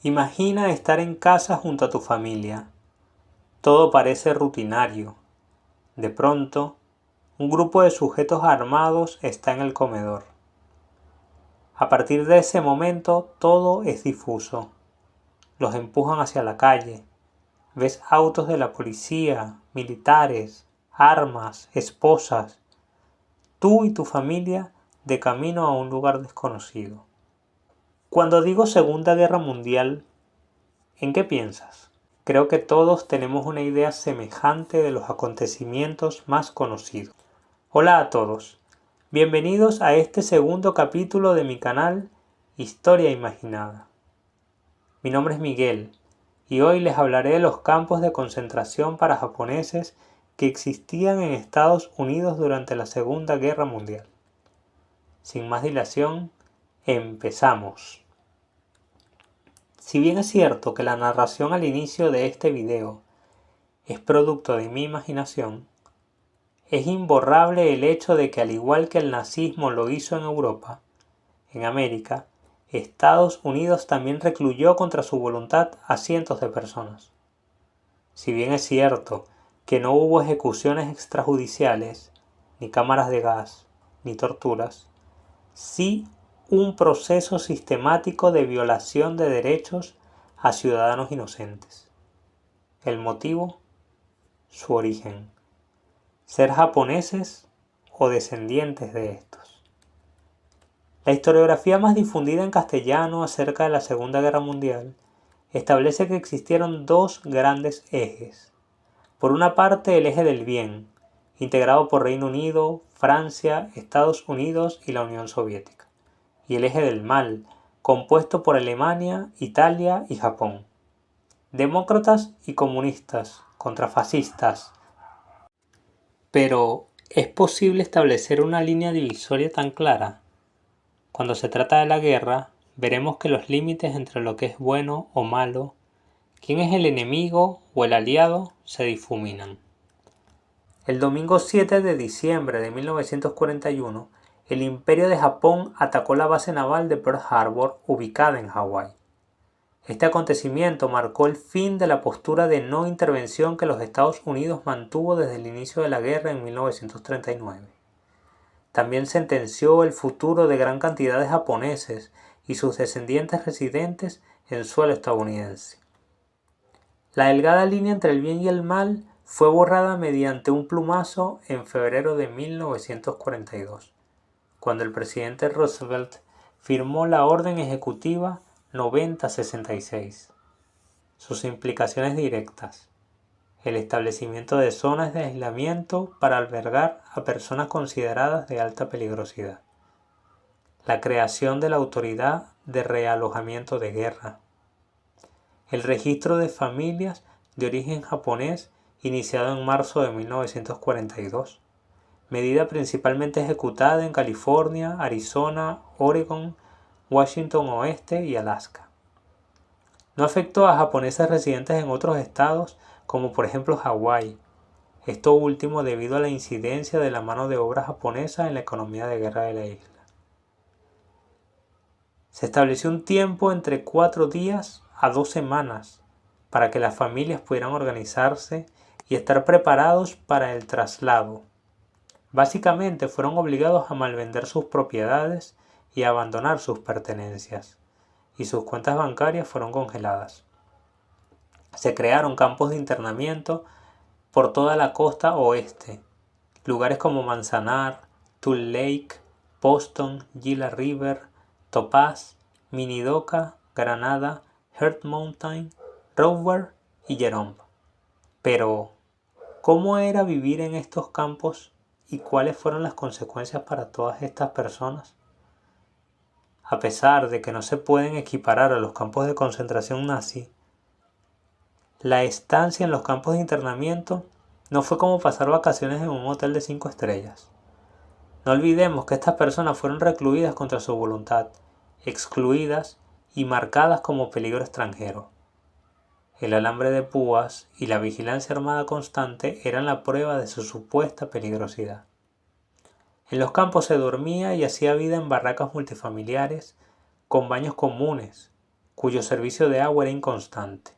Imagina estar en casa junto a tu familia. Todo parece rutinario. De pronto, un grupo de sujetos armados está en el comedor. A partir de ese momento, todo es difuso. Los empujan hacia la calle. Ves autos de la policía, militares, armas, esposas. Tú y tu familia de camino a un lugar desconocido. Cuando digo Segunda Guerra Mundial, ¿en qué piensas? Creo que todos tenemos una idea semejante de los acontecimientos más conocidos. Hola a todos, bienvenidos a este segundo capítulo de mi canal Historia Imaginada. Mi nombre es Miguel y hoy les hablaré de los campos de concentración para japoneses que existían en Estados Unidos durante la Segunda Guerra Mundial. Sin más dilación, empezamos. Si bien es cierto que la narración al inicio de este video es producto de mi imaginación, es imborrable el hecho de que al igual que el nazismo lo hizo en Europa, en América, Estados Unidos también recluyó contra su voluntad a cientos de personas. Si bien es cierto que no hubo ejecuciones extrajudiciales, ni cámaras de gas, ni torturas, sí un proceso sistemático de violación de derechos a ciudadanos inocentes. ¿El motivo? Su origen. Ser japoneses o descendientes de estos. La historiografía más difundida en castellano acerca de la Segunda Guerra Mundial establece que existieron dos grandes ejes. Por una parte, el eje del bien, integrado por Reino Unido, Francia, Estados Unidos y la Unión Soviética. Y el eje del mal, compuesto por Alemania, Italia y Japón. Demócratas y comunistas contra fascistas. Pero, ¿es posible establecer una línea divisoria tan clara? Cuando se trata de la guerra, veremos que los límites entre lo que es bueno o malo, quién es el enemigo o el aliado, se difuminan. El domingo 7 de diciembre de 1941, el Imperio de Japón atacó la base naval de Pearl Harbor ubicada en Hawái. Este acontecimiento marcó el fin de la postura de no intervención que los Estados Unidos mantuvo desde el inicio de la guerra en 1939. También sentenció el futuro de gran cantidad de japoneses y sus descendientes residentes en suelo estadounidense. La delgada línea entre el bien y el mal fue borrada mediante un plumazo en febrero de 1942, cuando el presidente Roosevelt firmó la Orden Ejecutiva 9066. Sus implicaciones directas: el establecimiento de zonas de aislamiento para albergar a personas consideradas de alta peligrosidad, la creación de la Autoridad de Realojamiento de Guerra, el registro de familias de origen japonés iniciado en marzo de 1942, medida principalmente ejecutada en California, Arizona, Oregon, Washington Oeste y Alaska. No afectó a japoneses residentes en otros estados como por ejemplo Hawái, esto último debido a la incidencia de la mano de obra japonesa en la economía de guerra de la isla. Se estableció un tiempo entre 4 días a 2 semanas para que las familias pudieran organizarse y estar preparados para el traslado. Básicamente fueron obligados a malvender sus propiedades y a abandonar sus pertenencias, y sus cuentas bancarias fueron congeladas. Se crearon campos de internamiento por toda la costa oeste, lugares como Manzanar, Tule Lake, Boston, Gila River, Topaz, Minidoka, Granada, Heart Mountain, Rover y Jerome. Pero, ¿cómo era vivir en estos campos y cuáles fueron las consecuencias para todas estas personas? A pesar de que no se pueden equiparar a los campos de concentración nazi, la estancia en los campos de internamiento no fue como pasar vacaciones en un hotel de 5 estrellas. No olvidemos que estas personas fueron recluidas contra su voluntad, excluidas y marcadas como peligro extranjero. El alambre de púas y la vigilancia armada constante eran la prueba de su supuesta peligrosidad. En los campos se dormía y hacía vida en barracas multifamiliares, con baños comunes, cuyo servicio de agua era inconstante.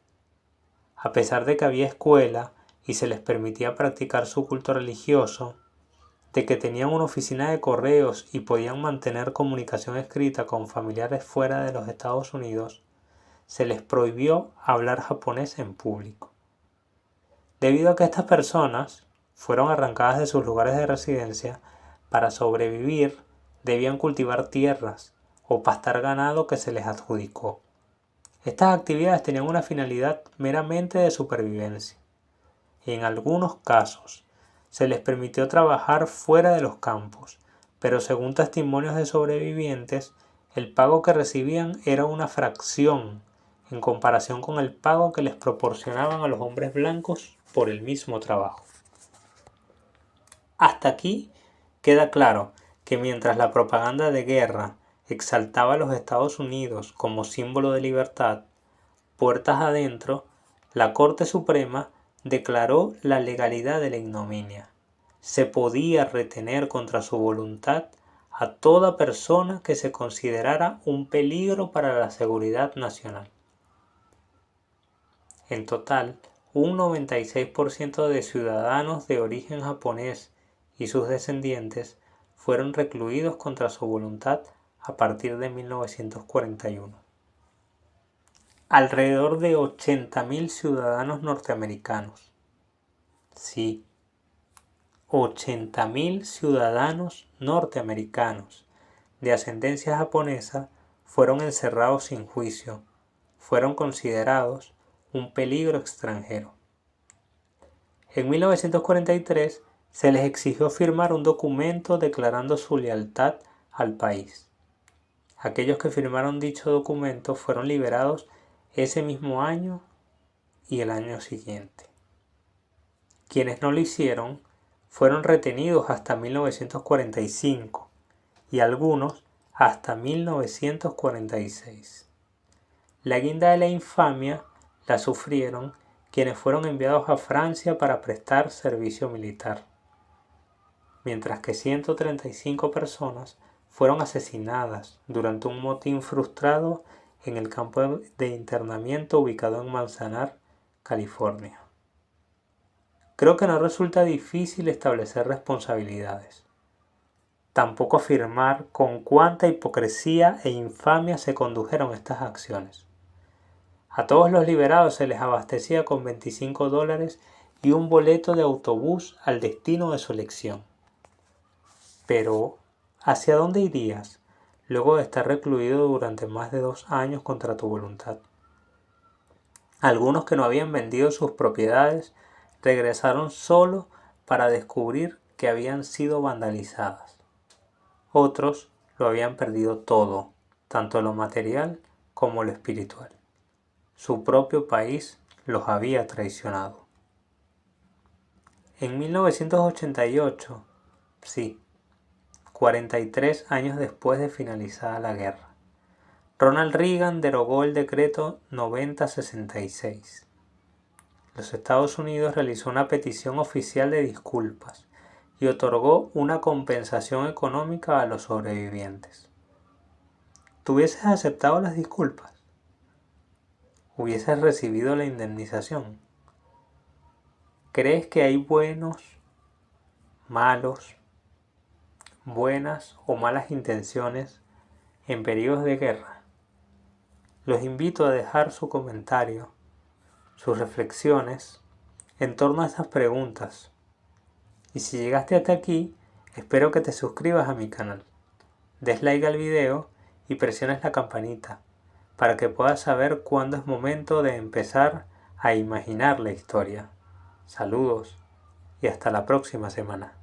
A pesar de que había escuela y se les permitía practicar su culto religioso, de que tenían una oficina de correos y podían mantener comunicación escrita con familiares fuera de los Estados Unidos, se les prohibió hablar japonés en público. Debido a que estas personas fueron arrancadas de sus lugares de residencia, para sobrevivir debían cultivar tierras o pastar ganado que se les adjudicó. Estas actividades tenían una finalidad meramente de supervivencia. En algunos casos, se les permitió trabajar fuera de los campos, pero según testimonios de sobrevivientes, el pago que recibían era una fracción en comparación con el pago que les proporcionaban a los hombres blancos por el mismo trabajo. Hasta aquí queda claro que mientras la propaganda de guerra exaltaba a los Estados Unidos como símbolo de libertad, puertas adentro, la Corte Suprema declaró la legalidad de la ignominia. Se podía retener contra su voluntad a toda persona que se considerara un peligro para la seguridad nacional. En total, un 96% de ciudadanos de origen japonés y sus descendientes fueron recluidos contra su voluntad a partir de 1941. Alrededor de 80.000 ciudadanos norteamericanos. Sí, 80.000 ciudadanos norteamericanos de ascendencia japonesa fueron encerrados sin juicio, fueron considerados un peligro extranjero. En 1943 se les exigió firmar un documento declarando su lealtad al país. Aquellos que firmaron dicho documento fueron liberados ese mismo año y el año siguiente. Quienes no lo hicieron fueron retenidos hasta 1945 y algunos hasta 1946. La guinda de la infamia la sufrieron quienes fueron enviados a Francia para prestar servicio militar, mientras que 135 personas fueron asesinadas durante un motín frustrado en el campo de internamiento ubicado en Manzanar, California. Creo que no resulta difícil establecer responsabilidades. Tampoco afirmar con cuánta hipocresía e infamia se condujeron estas acciones. A todos los liberados se les abastecía con $25 y un boleto de autobús al destino de su elección. Pero, ¿hacia dónde irías luego de estar recluido durante más de 2 años contra tu voluntad? Algunos que no habían vendido sus propiedades regresaron solo para descubrir que habían sido vandalizadas. Otros lo habían perdido todo, tanto lo material como lo espiritual. Su propio país los había traicionado. En 1988, sí, 43 años después de finalizada la guerra, Ronald Reagan derogó el decreto 9066. Los Estados Unidos realizó una petición oficial de disculpas y otorgó una compensación económica a los sobrevivientes. ¿Tú hubieses aceptado las disculpas? ¿Hubieses recibido la indemnización? ¿Crees que hay buenos, malos, buenas o malas intenciones en periodos de guerra? Los invito a dejar su comentario, sus reflexiones en torno a estas preguntas. Y si llegaste hasta aquí, espero que te suscribas a mi canal, des like al video y presiones la campanita para que puedas saber cuándo es momento de empezar a imaginar la historia. Saludos y hasta la próxima semana.